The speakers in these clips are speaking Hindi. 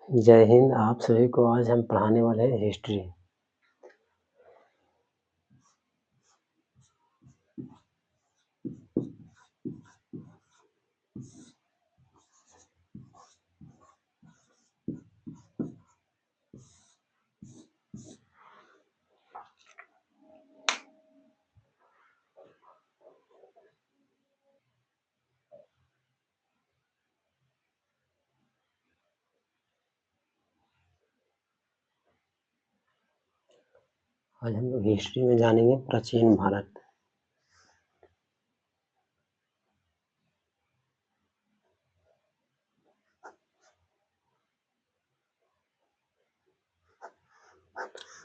जय हिंद। आप सभी को आज हम पढ़ाने वाले हैं हिस्ट्री। आज हम लोग हिस्ट्री में जानेंगे प्राचीन भारत।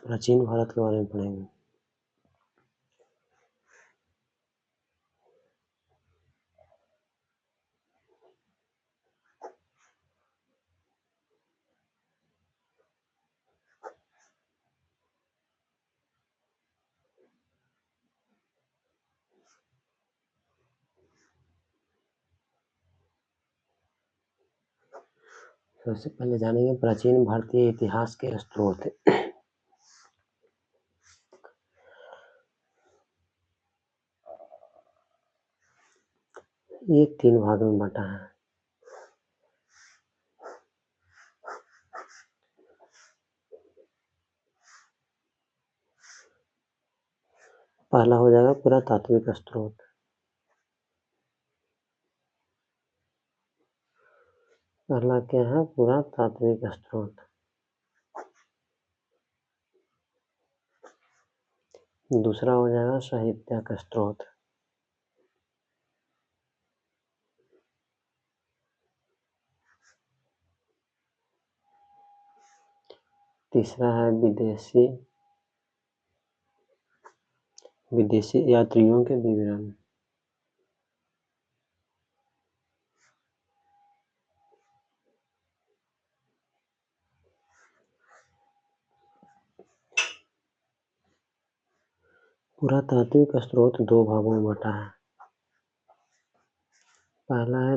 प्राचीन भारत के बारे में पढ़ेंगे। सबसे पहले जानेंगे प्राचीन भारतीय इतिहास के स्रोत। ये 3 भागों में बटा है। पहला हो जाएगा पुरातात्विक स्रोत। पहला क्या है? पुरातात्विक स्रोत। दूसरा हो जाएगा साहित्यिक स्रोत। तीसरा है विदेशी यात्रियों के विवरण। पुरातात्विक स्रोत 2 भागों में बटा है। पहला है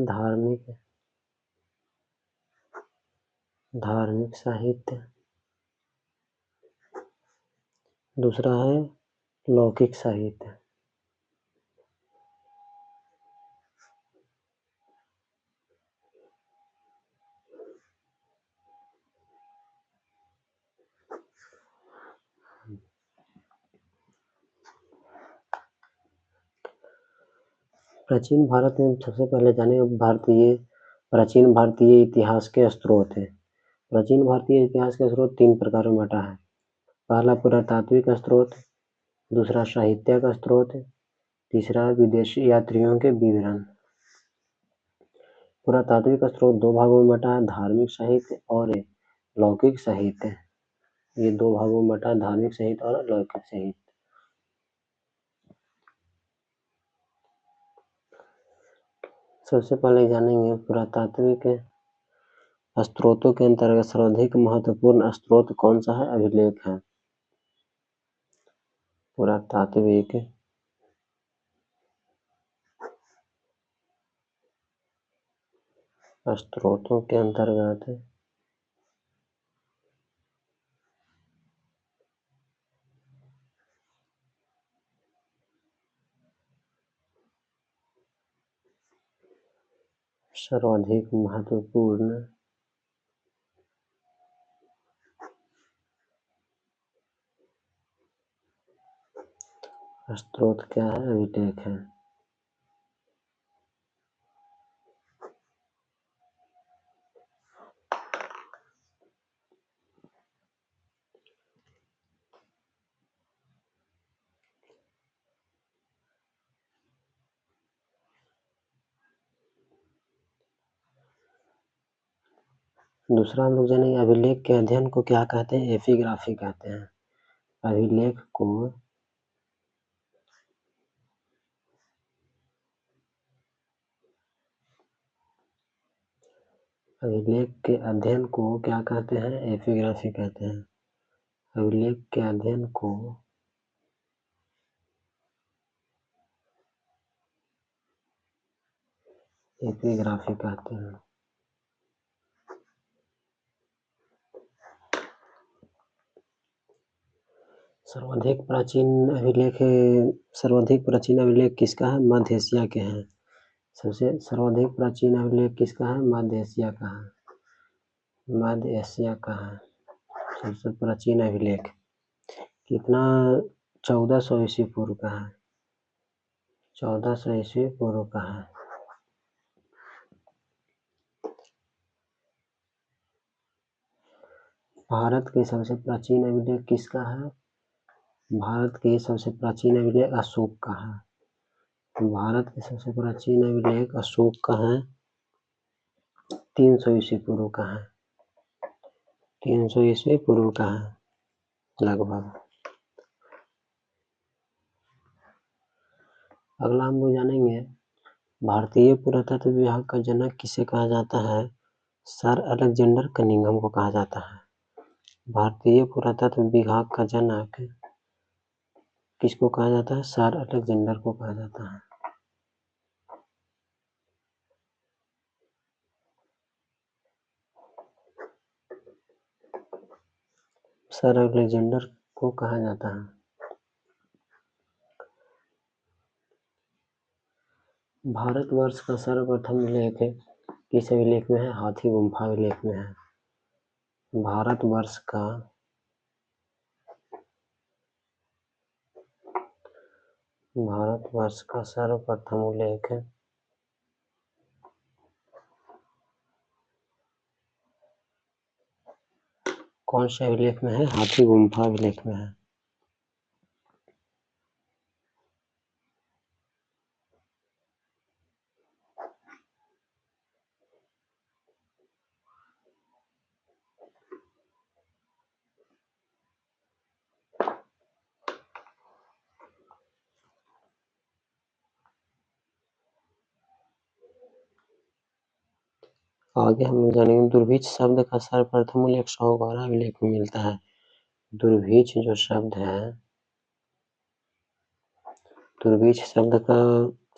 धार्मिक साहित्य। दूसरा है लौकिक साहित्य। प्राचीन भारत में सबसे पहले जाने प्राचीन भारतीय इतिहास के स्रोत हैं। प्राचीन भारतीय इतिहास के स्रोत 3 प्रकार में बटा है। पहला पुरातात्विक स्रोत, दूसरा साहित्य का स्रोत, तीसरा विदेशी यात्रियों के विवरण। पुरातात्विक स्रोत 2 भागों में बटा है, धार्मिक साहित्य और लौकिक साहित्य। ये 2 भागों में बटा है, धार्मिक साहित्य और लौकिक साहित्य। सबसे पहले जानेंगे पुरातात्विक स्रोतों के अंतर्गत सर्वाधिक महत्वपूर्ण स्रोत कौन सा है? अभिलेख है। पुरातात्विक स्रोतों के अंतर्गत सर्वाधिक महत्वपूर्ण स्रोत क्या है? अभिलेख है। दूसरा हम लोग जानेंगे अभिलेख के अध्ययन को क्या कहते हैं? एपिग्राफी कहते हैं। अभिलेख के अध्ययन को क्या कहते हैं? एपिग्राफी कहते हैं। अभिलेख के अध्ययन को एपिग्राफी कहते हैं। सर्वाधिक प्राचीन अभिलेख किसका है? मध्य एशिया के हैं। सर्वाधिक प्राचीन अभिलेख किसका है? मध्य एशिया का है। मध्य एशिया का है सबसे प्राचीन अभिलेख। कितना? 1400 ईस्वी पूर्व का है। 1400 ईस्वी पूर्व का है। भारत के सबसे प्राचीन अभिलेख किसका है? भारत के सबसे प्राचीन अभिलेख अशोक का है। भारत के सबसे प्राचीन अभिलेख अशोक का है। 300 ईस्वी पूर्व का है। 300 ईस्वी पूर्व का है लगभग। अगला हम लोग जानेंगे भारतीय पुरातत्व विभाग का जनक किसे कहा जाता है? सर अलेक्जेंडर कनिंघम को कहा जाता है। भारतीय पुरातत्व विभाग का जनक किसको कहा जाता है? सर अलेक्जेंडर को कहा जाता है। सर अलेक्जेंडर को कहा जाता है। भारतवर्ष का सर्वप्रथम लेख किस अभिलेख में है? हाथी गुम्फा अभिलेख में है। भारतवर्ष का सर्वप्रथम उल्लेख कौन से अभिलेख में है? हाथी गुम्फा अभिलेख में है। आगे हम लोग जानेंगे दुर्भिक्ष शब्द का सर्वप्रथम उल्लेख सौगौरा अभिलेख में मिलता है। दुर्भिक्ष जो शब्द है, दुर्भिक्ष शब्द का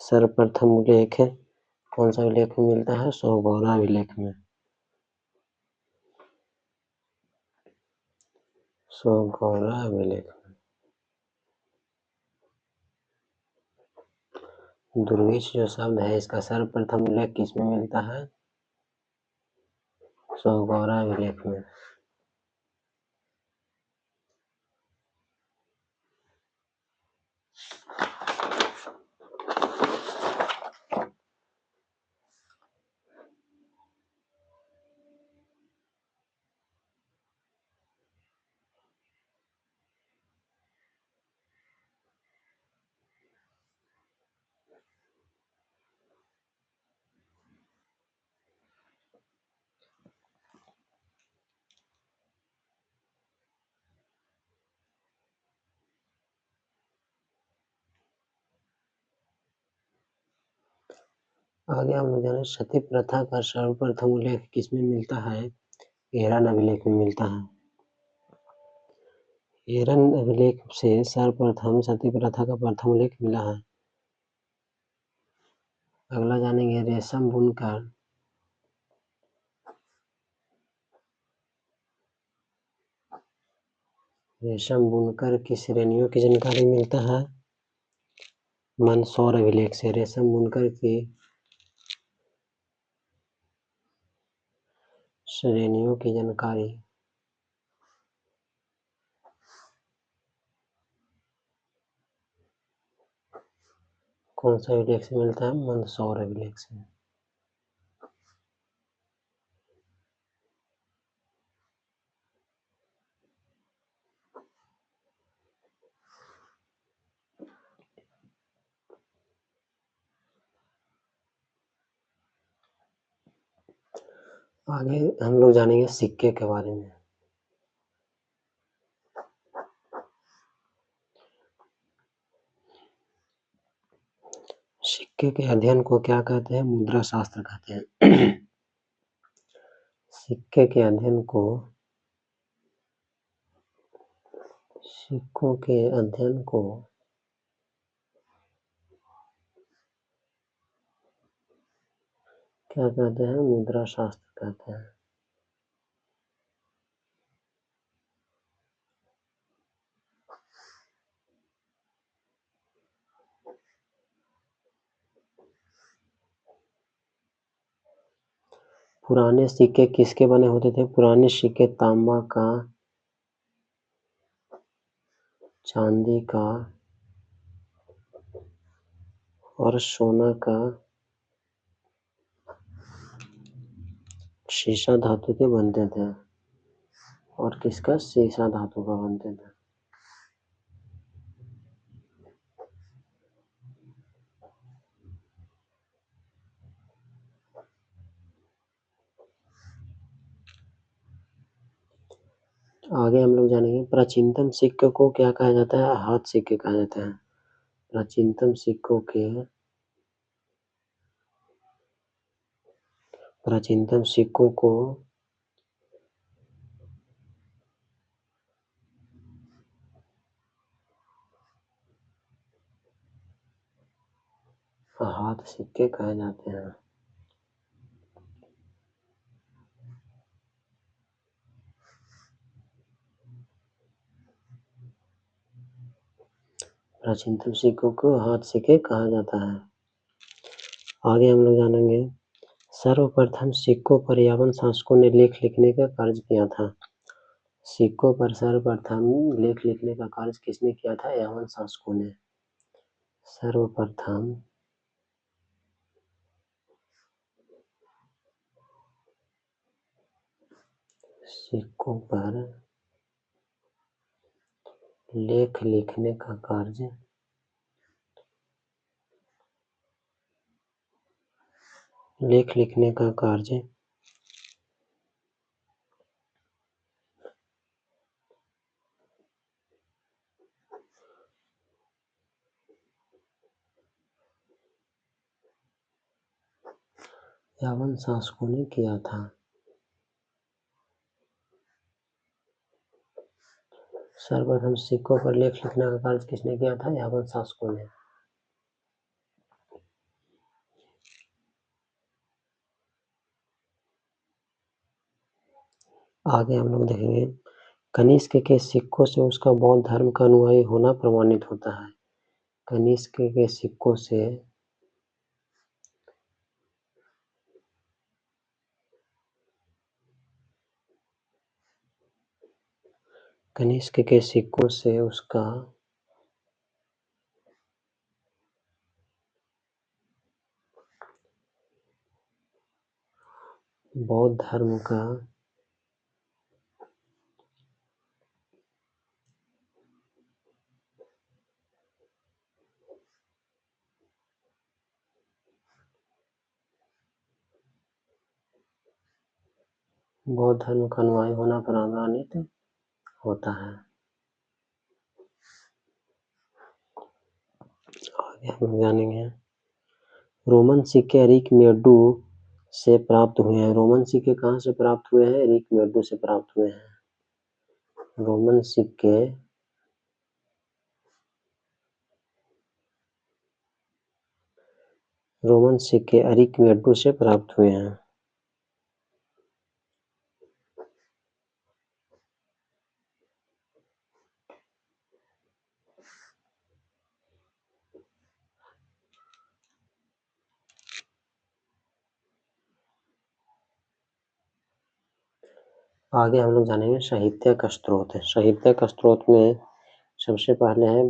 सर्वप्रथम उल्लेख कौन सा अभिलेख में मिलता है? सौगौरा अभिलेख में। सौगौरा अभिलेख में दुर्भिक्ष जो शब्द है इसका सर्वप्रथम उल्लेख किसमें मिलता है? सौगौरा अभिलेख में। आगे हम लोग जाने सती प्रथा का सर्वप्रथम उल्लेख किसमें मिलता है? एरन अभिलेख में मिलता है। एरन अभिलेख से सर्वप्रथम सती प्रथा का प्रथम उल्लेख मिला है। अगला जानेंगे रेशम बुनकर की श्रेणियों की जानकारी मिलता है मंदसौर अभिलेख से। रेशम बुनकर की श्रेणियों की जानकारी कौन सा अभिलेख से मिलता है? मंदसौर अभिलेख से। आगे हम लोग जानेंगे सिक्के के बारे में। सिक्के के अध्ययन को क्या कहते हैं? मुद्रा शास्त्र कहते हैं। सिक्कों के अध्ययन को क्या कहते हैं? मुद्रा शास्त्र कहते हैं। पुराने सिक्के किसके बने होते थे? पुराने सिक्के तांबा का, चांदी का और सोना का, शीशा धातु के बनते थे। और किसका? शीशा धातु का बनते थे। आगे हम लोग जानेंगे प्राचीनतम सिक्के को क्या कहा जाता है? हाथ सिक्के कहा जाता है। प्राचीनतम सिक्कों को हाथ सिक्के कहे जाते हैं। प्राचीनतम सिक्कों को हाथ सिक्के कहा जाता है। आगे हम लोग जानेंगे सर्वप्रथम सिक्कों पर यावन शासकों ने लेख लिखने का कार्य किया था। सिक्कों पर सर्वप्रथम लेख लिखने का कार्य किसने किया था? यावन शासकों ने। सर्वप्रथम सिक्कों पर लेख लिखने का कार्य यावन शासकों ने किया था। सर्वप्रथम सिक्कों पर लेख लिखने का कार्य किसने किया था? यावन शासकों ने। आगे हम लोग देखेंगे कनिष्क के सिक्कों से उसका बौद्ध धर्म का अनुयायी होना प्रमाणित होता है। कनिष्क के सिक्कों से उसका बौद्ध धर्म का अनुयायी होना प्रमाणित होता है। आगे हम जानेंगे रोमन सिक्के अरिकमेडू से प्राप्त हुए हैं। रोमन सिक्के कहाँ से प्राप्त हुए हैं? अरिकमेडू से प्राप्त हुए हैं। रोमन सिक्के अरिकमेडू से प्राप्त हुए हैं। आगे हम लोग जानेंगे साहित्यिक स्रोत। साहित्यिक स्रोत में सबसे पहले है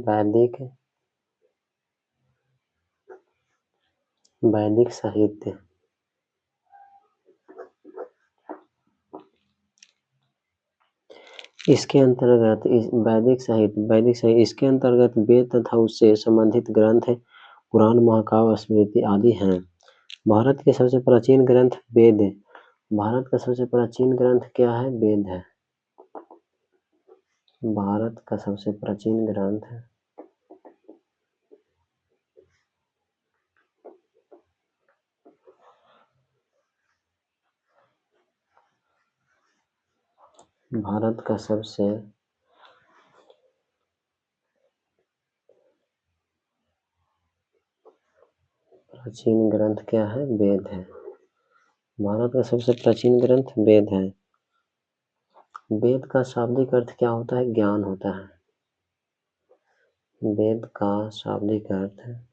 वैदिक साहित्य। इसके अंतर्गत इसके अंतर्गत वेद तथा उससे संबंधित ग्रंथ पुराण, महाकाव्य, स्मृति आदि हैं। भारत के सबसे प्राचीन ग्रंथ वेद। भारत का सबसे प्राचीन ग्रंथ क्या है? वेद है। भारत का सबसे प्राचीन ग्रंथ क्या है? वेद है। भारत का सबसे प्राचीन ग्रंथ वेद है। वेद का शाब्दिक अर्थ क्या होता है? ज्ञान होता है। वेद का शाब्दिक अर्थ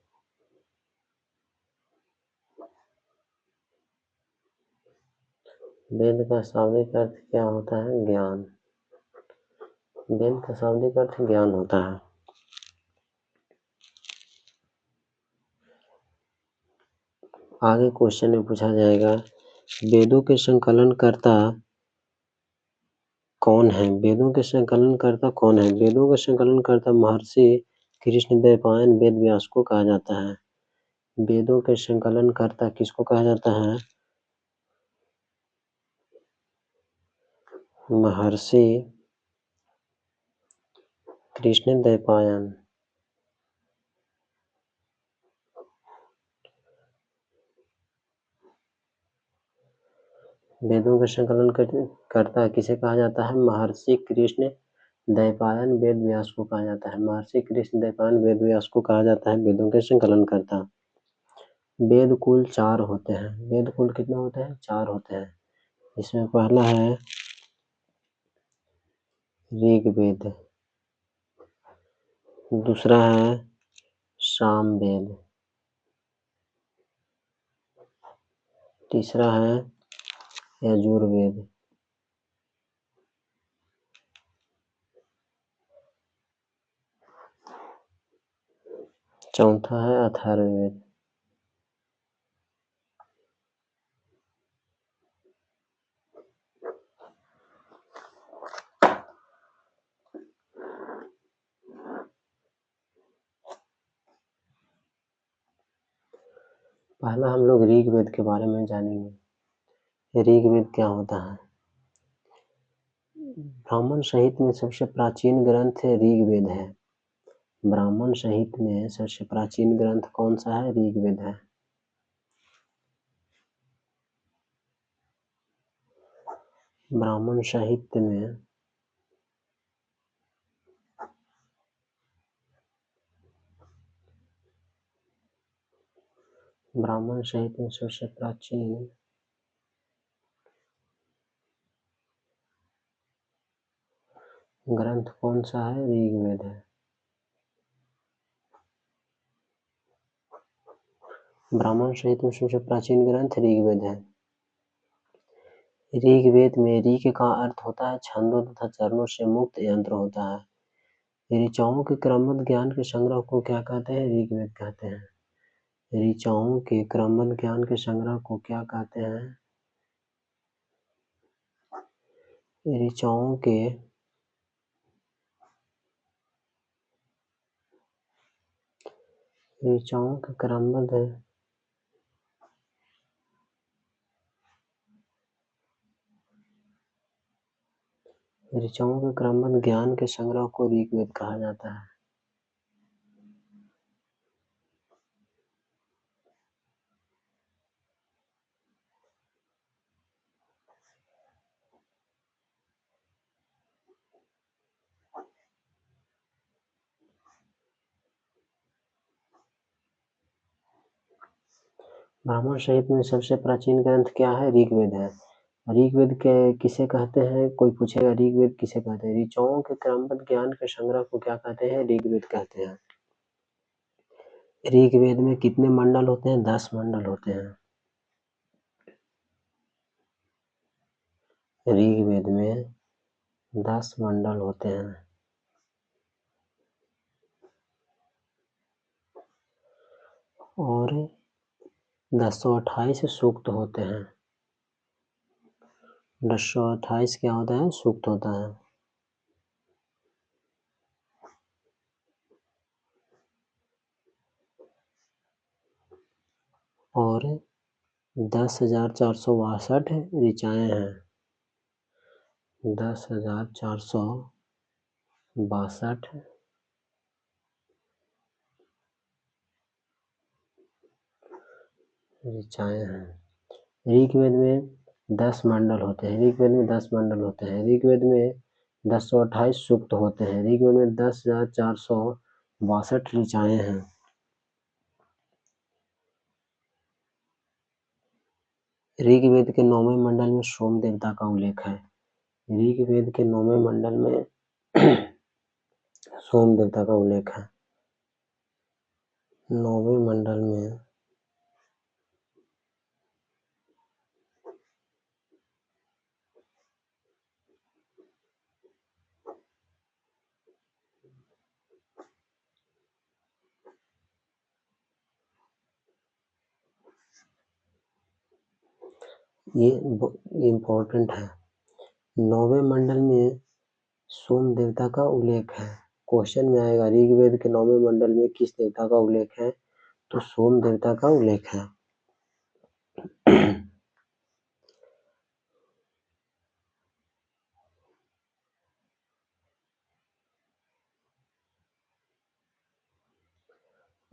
वेद का शाब्दिक अर्थ क्या होता है? ज्ञान। वेद का शाब्दिक अर्थ ज्ञान होता है। आगे क्वेश्चन में पूछा जाएगा, वेदों के संकलनकर्ता कौन है? वेदों के संकलनकर्ता कौन है? वेदों के संकलनकर्ता महर्षि कृष्णद्वैपायन वेद व्यास को कहा जाता है। वेदों के संकलनकर्ता किसको कहा जाता है? महर्षि कृष्णद्वैपायन। वेदों के संकलनकर्ता किसे कहा जाता है? महर्षि कृष्ण द्वैपायन वेद व्यास को कहा जाता है। महर्षि कृष्ण द्वैपायन वेद व्यास को कहा जाता है वेदों के संकलनकर्ता। वेद कुल 4 होते हैं। वेद कुल कितने होते हैं? 4 होते हैं। इसमें पहला है ऋग्वेद, दूसरा है सामवेद, तीसरा है यजुर्वेद, चौथा है अथर्ववेद। पहला हम लोग ऋग्वेद के बारे में जानेंगे। ऋग्वेद क्या होता है? ब्राह्मण साहित्य में सबसे प्राचीन ग्रंथ ऋग्वेद है। ब्राह्मण साहित्य में सबसे प्राचीन ग्रंथ कौन सा है? ऋग्वेद है। ब्राह्मण साहित्य में सबसे प्राचीन ग्रंथ कौन सा है? ऋग्वेद है। ब्राह्मण साहित्य में सबसे प्राचीन ग्रंथ ऋग्वेद है। ऋग्वेद में ऋग का अर्थ होता है छंदों तथा चरणों से मुक्त यंत्र होता है। ऋचाओं के क्रमबद्ध ज्ञान के संग्रह को क्या कहते हैं? ऋग्वेद कहते हैं। ऋचाओं के क्रमबद्ध ज्ञान के संग्रह को क्या कहते हैं? ऋचाओं के क्रमबद्ध ऋचाओं के क्रमबद्ध ज्ञान के संग्रह को ऋग्वेद कहा जाता है। ब्राह्मण साहित्य में सबसे प्राचीन ग्रंथ क्या है? ऋग्वेद है। ऋग्वेद के किसे कहते हैं? कोई पूछेगा ऋग्वेद किसे कहते हैं? ऋचाओं के क्रमबद्ध ज्ञान के संग्रह को क्या कहते हैं? ऋग्वेद कहते हैं। ऋग्वेद में कितने मंडल होते हैं? 10 मंडल होते हैं। ऋग्वेद में 10 मंडल होते हैं और 1028 सूक्त होते हैं। 1028 क्या होता है? सूक्त होता है। और 10,462 ऋचाएं हैं। 10,462 ऋचाएं हैं। ऋग्वेद में 10 मंडल होते हैं। ऋग्वेद में 10 मंडल होते हैं। ऋग्वेद में 1028 सूक्त होते हैं। ऋग्वेद में 10,462 ऋचाएं हैं। ऋग्वेद के 9वें मंडल में सोम देवता का उल्लेख है। ऋग्वेद के 9वें मंडल में सोम देवता का उल्लेख है। 9वें मंडल में ये इम्पोर्टेंट है। 9वें मंडल में सोम देवता का उल्लेख है। क्वेश्चन में आएगा ऋग्वेद के 9वें मंडल में किस देवता का उल्लेख है, तो सोम देवता का उल्लेख है।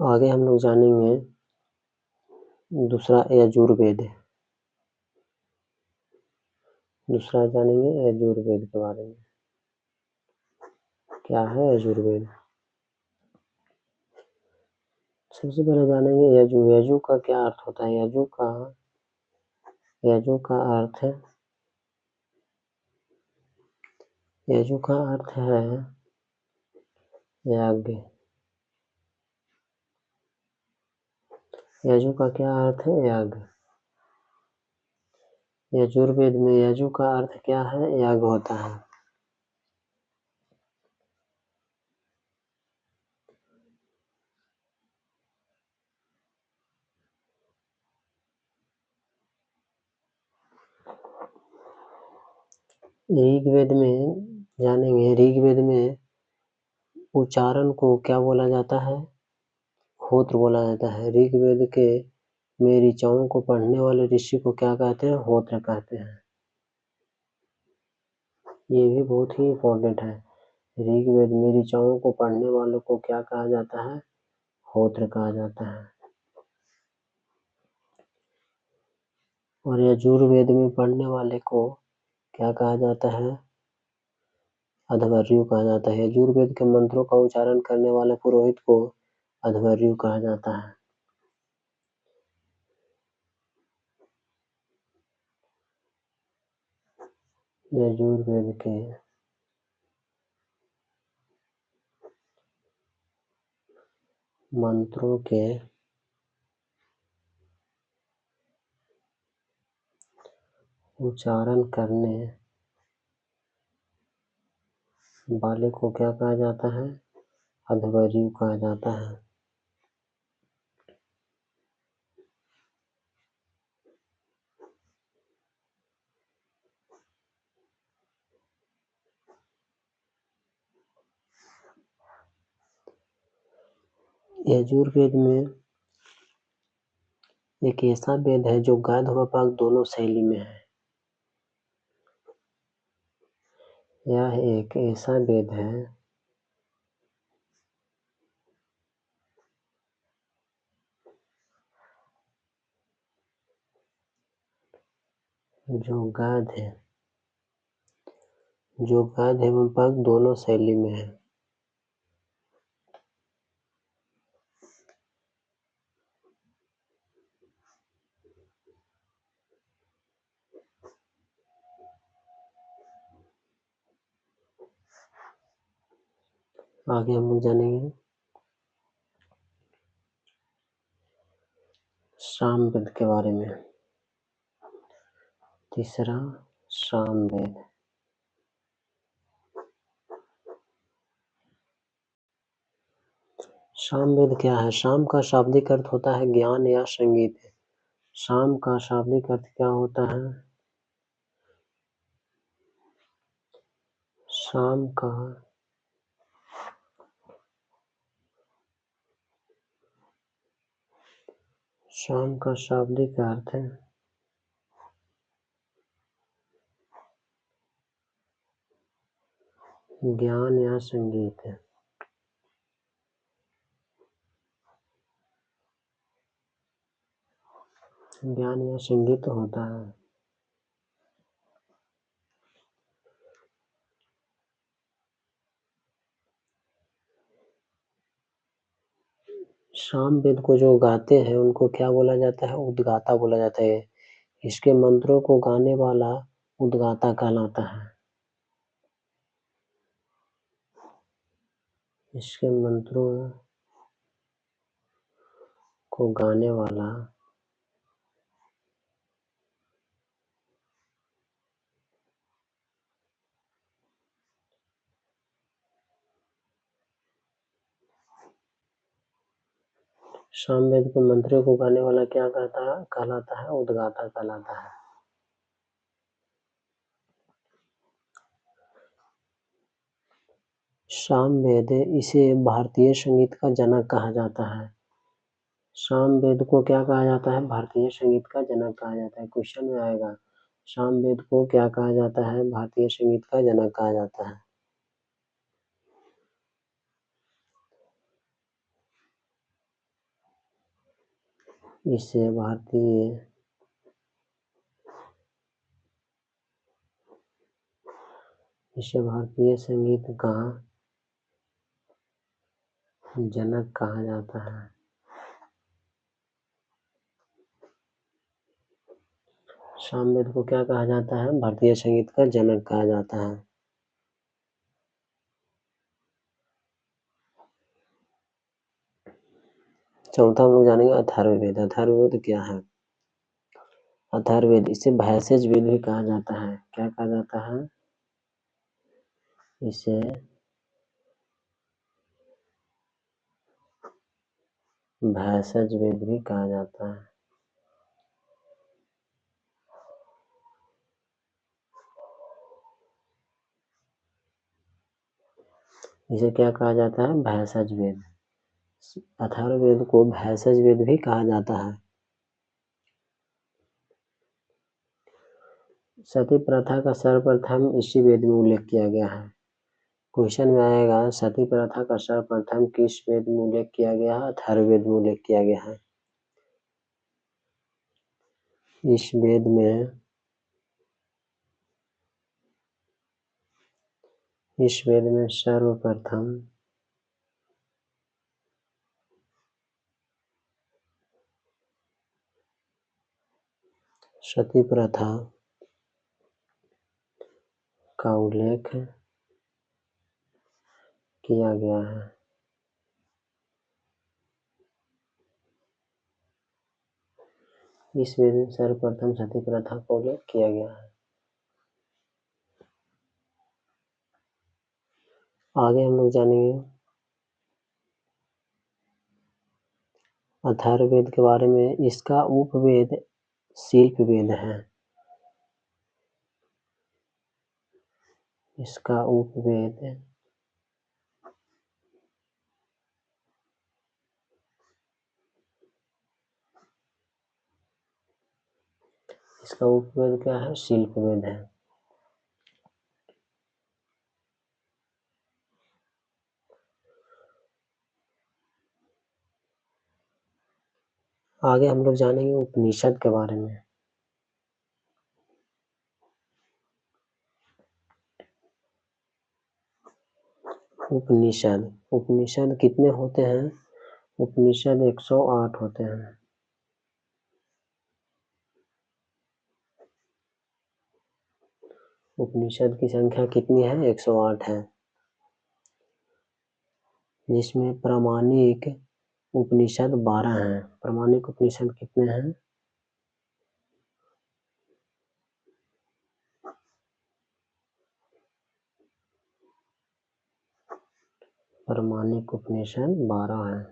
आगे हम लोग जानेंगे दूसरा यजुर्वेद। दूसरा जानेंगे यजुर्वेद के बारे में। क्या है यजुर्वेद? सबसे पहले जानेंगे यजु। यजु का क्या अर्थ होता है? यजु का अर्थ है, यजु का अर्थ है यज्ञ। यजु का क्या अर्थ है? यज्ञ। यजुर्वेद में यजु का अर्थ क्या है? यज्ञ होता है। ऋग्वेद में जानेंगे, ऋग्वेद में उच्चारण को क्या बोला जाता है? होत्र बोला जाता है। ऋग्वेद के में ऋचाओं को पढ़ने वाले ऋषि को क्या कहते हैं? होत्र कहते हैं। ये भी बहुत ही इम्पोर्टेंट है। ऋग्वेद में ऋचाओं को पढ़ने वालों को क्या कहा जाता है? होत्र कहा जाता है। और यजुर्वेद में पढ़ने वाले को क्या कहा जाता है? अध्वर्यु कहा जाता है। यजुर्वेद के मंत्रों का उच्चारण करने वाले पुरोहित को अध्वर्यु कहा जाता है। यजुर्वेद के मंत्रों के उच्चारण करने वाले को क्या कहा जाता है? अध्वर्यु कहा जाता है। यजुर्वेद में एक ऐसा वेद है जो गाद व पाक दोनों शैली में है। यह एक ऐसा वेद है जो गाद एवं पाक दोनों शैली में है। आगे हम लोग जानेंगे सामवेद के बारे में। तीसरा सामवेद। सामवेद क्या है? साम का शाब्दिक अर्थ होता है ज्ञान या संगीत। साम का शाब्दिक अर्थ क्या होता है? साम का शाब्दिक अर्थ है ज्ञान या संगीत। ज्ञान या संगीत होता है। सामवेद को जो गाते हैं उनको क्या बोला जाता है? उद्गाता बोला जाता है। इसके मंत्रों को गाने वाला उद्गाता कहलाता है। इसके मंत्रों को गाने वाला सामवेद के मंत्रों को गाने वाला क्या कहलाता है? उद्गाता कहलाता है। सामवेद, इसे भारतीय संगीत का जनक कहा जाता है। सामवेद को क्या कहा जाता है? भारतीय संगीत का जनक कहा जाता है। क्वेश्चन में आएगा, सामवेद को क्या कहा जाता है? भारतीय संगीत का जनक कहा जाता है। इसे भारतीय संगीत का जनक कहा जाता है। सामवेद को क्या कहा जाता है? भारतीय संगीत का जनक कहा जाता है। चौथा हम लोग जानेंगे अथर्ववेद। अथर्ववेद क्या है? अथर्ववेद, इसे भैषज वेद भी कहा जाता है। क्या कहा जाता है? इसे भैषज वेद भी कहा जाता है। इसे क्या कहा जाता है? भैषज वेद। अथर्ववेद को भैषज वेद भी कहा जाता है। सती प्रथा का सर्वप्रथम इसी वेद में उल्लेख किया गया है। क्वेश्चन में आएगा, सती प्रथा का सर्वप्रथम किस वेद में उल्लेख किया गया है? अथर्ववेद में उल्लेख किया गया है। इस वेद में सर्वप्रथम सती प्रथा का उल्लेख किया गया है। इस वेद में सर्वप्रथम सती प्रथा का उल्लेख किया गया है। आगे हम लोग जानेंगे अथर्ववेद के बारे में। इसका उपवेद शिल्पवेद है। इसका उपवेद क्या है? शिल्पवेद है। आगे हम लोग जानेंगे उपनिषद के बारे में। उपनिषद कितने होते हैं? उपनिषद 108 होते हैं। उपनिषद की संख्या कितनी है? 108 है। जिसमें प्रामाणिक उपनिषद 12 हैं। प्रामाणिक उपनिषद कितने हैं? प्रामाणिक उपनिषद 12 हैं।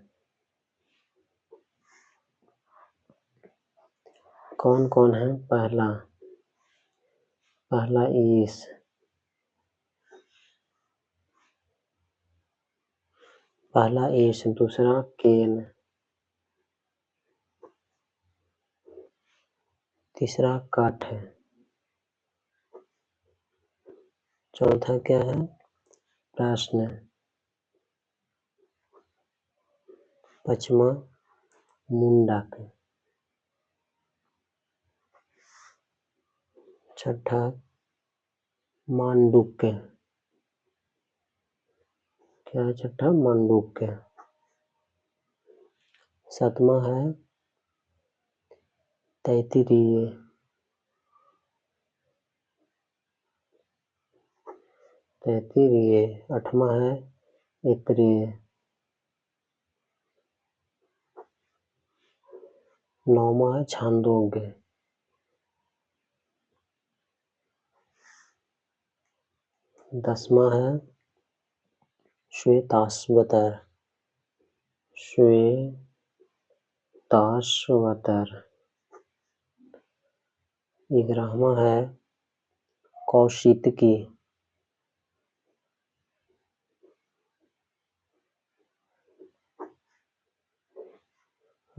कौन कौन है? पहला ईश, दूसरा केन, तीसरा काठ है, चौथा क्या है? प्रश्न, पांचवा मुंडक, छठा मांडुक्य। क्या है छठा? मांडुक्य। सातवां है तैत्तिरीय। आठवां है ऐतरेय। नौवां है छांदोग्य। 10वां है श्वेताश्वतर। 11वां है कौशितकी।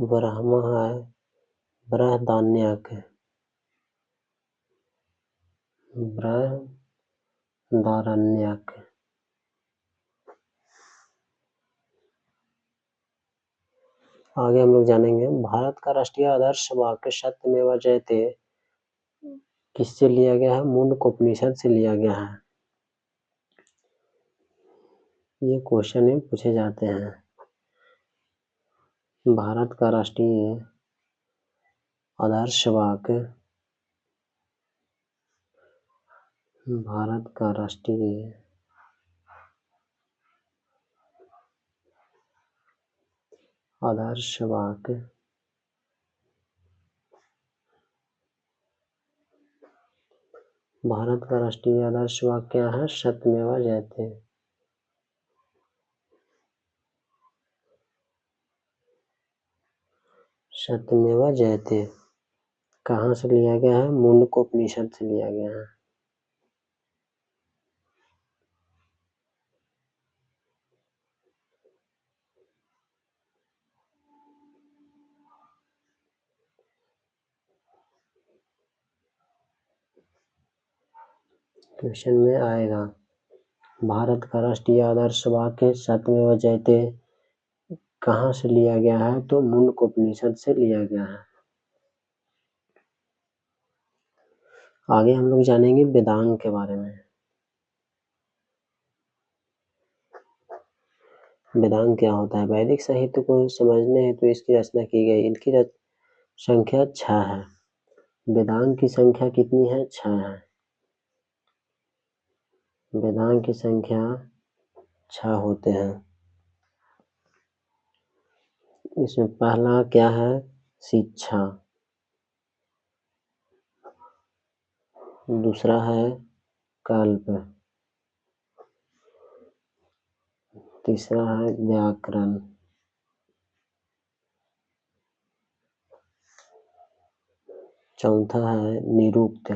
ब्रह्म है बृहदारण्यक। बृहदारण्यक। आगे हम लोग जानेंगे भारत का राष्ट्रीय आदर्श वाक्य सत्यमेव जयते किससे लिया गया है? मुंडकोपनिषद से लिया गया है। ये क्वेश्चन में पूछे जाते हैं। भारत का राष्ट्रीय आदर्श वाक्य, भारत का राष्ट्रीय आदर्श वाक्य भारत का राष्ट्रीय आदर्श वाक्य क्या है? सत्यमेव जयते। सत्यमेव जयते कहाँ से लिया गया है? मुंडकोपनिषद से लिया गया है। क्वेश्चन में आएगा भारत का राष्ट्रीय आदर्श वाक्य सत्यमेव जयते कहाँ से लिया गया है? तो मुंडकोपनिषद से लिया गया है। आगे हम लोग जानेंगे वेदांग के बारे में। वेदांग क्या होता है? वैदिक साहित्य को समझने हेतु इसकी रचना की गई। इनकी संख्या 6 है। वेदांग की संख्या कितनी है? 6 है। वेदांग की संख्या 6 होते हैं। इसमें पहला क्या है? शिक्षा। दूसरा है कल्प। तीसरा है व्याकरण। चौथा है निरुक्त।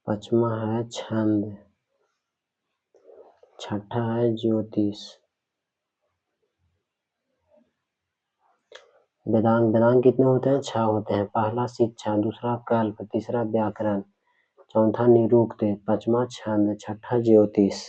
पांचवा है छंद। छठा है ज्योतिष। वेदांग कितने होते हैं? 6 होते हैं। पहला शिक्षा, दूसरा कल्प, तीसरा व्याकरण, चौथा निरुक्त, पांचवा छंद, छठा ज्योतिष।